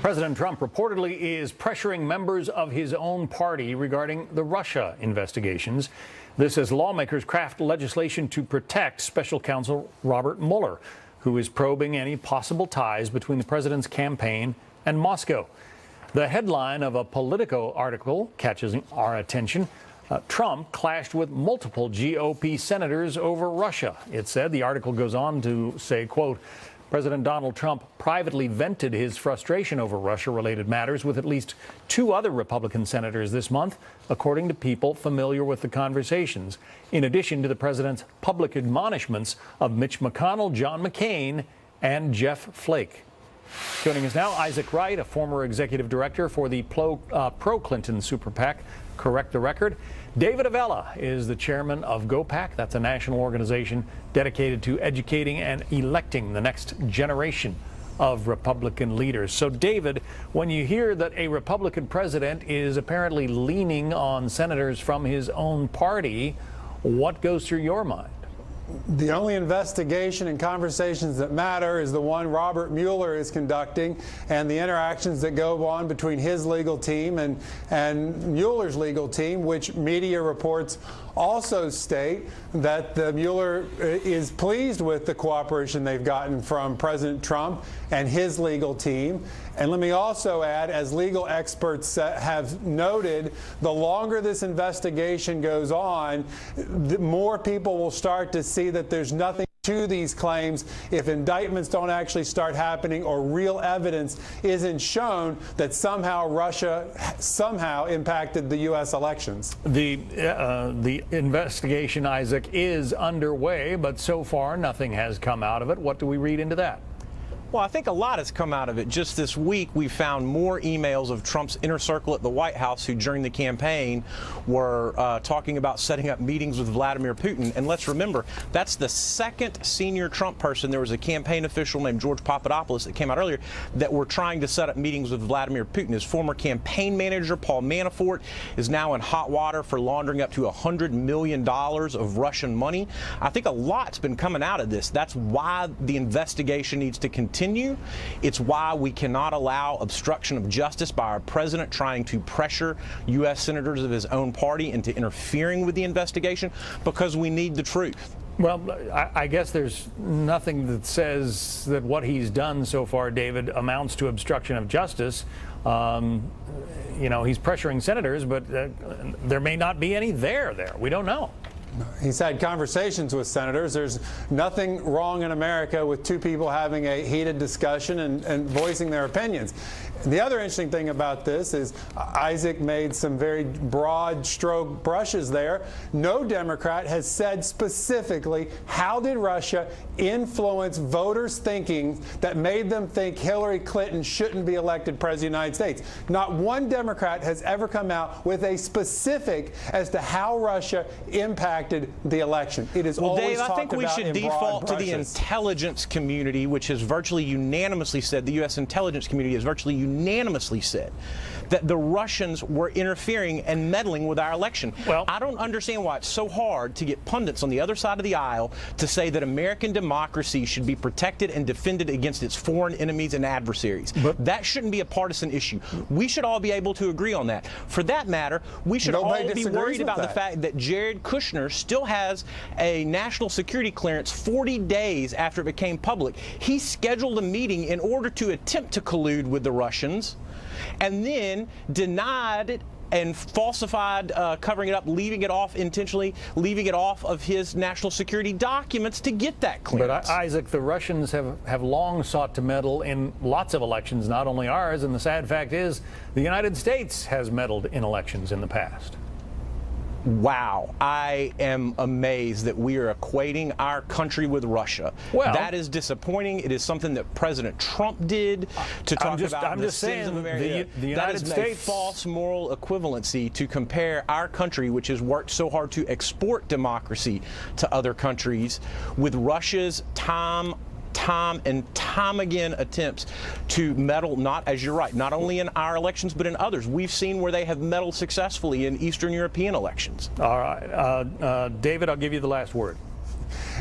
President Trump reportedly is pressuring members of his own party regarding the Russia investigations. This as lawmakers craft legislation to protect special counsel Robert Mueller, who is probing any possible ties between the president's campaign and Moscow. The headline of a Politico article catches our attention. Trump clashed with multiple GOP senators over Russia. It said, the article goes on to say, quote, President Donald Trump privately vented his frustration over Russia-related matters with at least two other Republican senators this month, according to people familiar with the conversations, in addition to the president's public admonishments of Mitch McConnell, John McCain, and Jeff Flake. Joining us now, Isaac Wright, a former executive director for the pro-Clinton super PAC, Correct the Record. David Avella is the chairman of GOPAC. That's a national organization dedicated to educating and electing the next generation of Republican leaders. So, David, when you hear that a Republican president is apparently leaning on senators from his own party, what goes through your mind? The only investigation and conversations that matter is the one Robert Mueller is conducting and the interactions that go on between his legal team and Mueller's legal team, which media reports also state that Mueller is pleased with the cooperation they've gotten from President Trump and his legal team. And let me also add, as legal experts have noted, the longer this investigation goes on, the more people will start to see that there's nothing to these claims if indictments don't actually start happening or real evidence isn't shown that somehow Russia somehow impacted the U.S. elections. The investigation, Isaac, is underway, but so far nothing has come out of it. What do we read into that? Well, I think a lot has come out of it. Just this week, we found more emails of Trump's inner circle at the White House who, during the campaign, were talking about setting up meetings with Vladimir Putin. And let's remember, that's the second senior Trump person. There was a campaign official named George Papadopoulos that came out earlier that were trying to set up meetings with Vladimir Putin. His former campaign manager, Paul Manafort, is now in hot water for laundering up to $100 million of Russian money. I think a lot's been coming out of this. That's why the investigation needs to continue. It's why we cannot allow obstruction of justice by our president trying to pressure U.S. senators of his own party into interfering with the investigation, because we need the truth. Well, I guess there's nothing that says that what he's done so far, David, amounts to obstruction of justice. You know, he's pressuring senators, but there may not be any there. We don't know. He's had conversations with senators. There's nothing wrong in America with two people having a heated discussion and voicing their opinions. The other interesting thing about this is Isaac made some very broad stroke brushes there. No Democrat has said specifically how did Russia influence voters' thinking that made them think Hillary Clinton shouldn't be elected president of the United States. Not one Democrat has ever come out with a specific as to how Russia impacted the election. It is always Dave, I think we should default to the intelligence community, which has virtually unanimously said, the U.S. intelligence community has virtually unanimously said that the Russians were interfering and meddling with our election. Well, I don't understand why it's so hard to get pundits on the other side of the aisle to say that American democracy should be protected and defended against its foreign enemies and adversaries. But that shouldn't be a partisan issue. We should all be able to agree on that. For that matter, we should all be worried about the fact that Jared Kushner still has a national security clearance 40 days after it became public. He scheduled a meeting in order to attempt to collude with the Russians, and then denied it and falsified, covering it up, leaving it off intentionally, leaving it off of his national security documents to get that clearance. But Isaac, the Russians have long sought to meddle in lots of elections, not only ours, and the sad fact is the United States has meddled in elections in the past. Wow, I am amazed that we are equating our country with Russia. Well, that is disappointing. It is something that President Trump did to talk about the sins of America. The United States, that is a false moral equivalency to compare our country, which has worked so hard to export democracy to other countries, with Russia's time and time again attempts to meddle, not, as you're right, not only in our elections, but in others. We've seen where they have meddled successfully in Eastern European elections. All right. David, I'll give you the last word.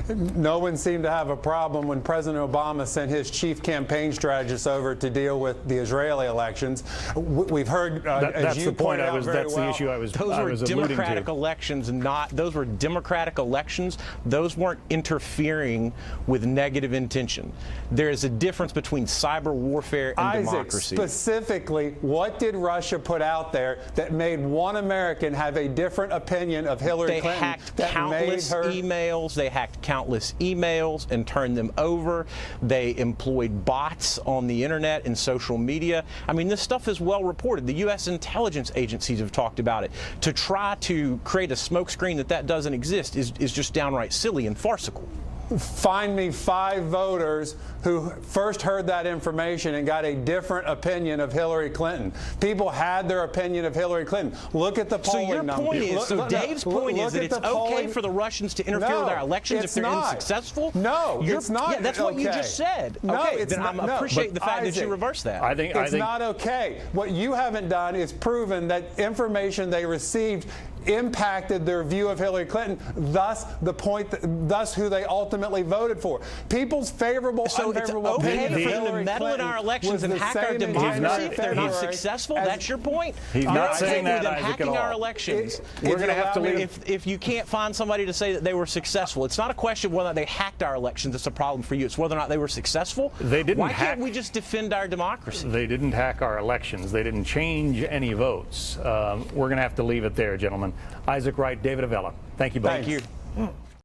no one seemed to have a problem when President Obama sent his chief campaign strategist over to deal with the Israeli elections. We've heard, as you pointed out very well, the issue I was alluding to. Those were democratic elections, those were democratic elections. Those weren't interfering with negative intention. There is a difference between cyber warfare and democracy. Specifically, what did Russia put out there that made one American have a different opinion of Hillary Clinton? They hacked countless emails. They hacked countless emails and turned them over. They employed bots on the internet and social media. I mean, this stuff is well reported. The U.S. intelligence agencies have talked about it. To try to create a smokescreen that doesn't exist is just downright silly and farcical. Find me 5 voters who first heard that information and got a different opinion of Hillary Clinton. People had their opinion of Hillary Clinton. Look at the polling numbers. Dave's point is that it's okay for the Russians to interfere with our elections if they're unsuccessful? No, it's not. Yeah, that's what you just said. No, okay, it's then not. I appreciate the fact that you reversed that. I think it's not okay. What you haven't done is proven that information they received impacted their view of Hillary Clinton, thus who they ultimately voted for. People's favorable, unfavorable opinion of Hillary Clinton in our elections and hack our democracy if they're not successful. That's your point. He's not saying that, Isaac, hacking at all. Our elections. We're going to have to leave. If you can't find somebody to say that they were successful, it's not a question of whether or not they hacked our elections. It's a problem for you. It's whether or not they were successful. They didn't. Why can't we just defend our democracy? They didn't hack our elections. They didn't change any votes. We're going to have to leave it there, gentlemen. Isaac Wright, David Avella. Thank you both. Thank you.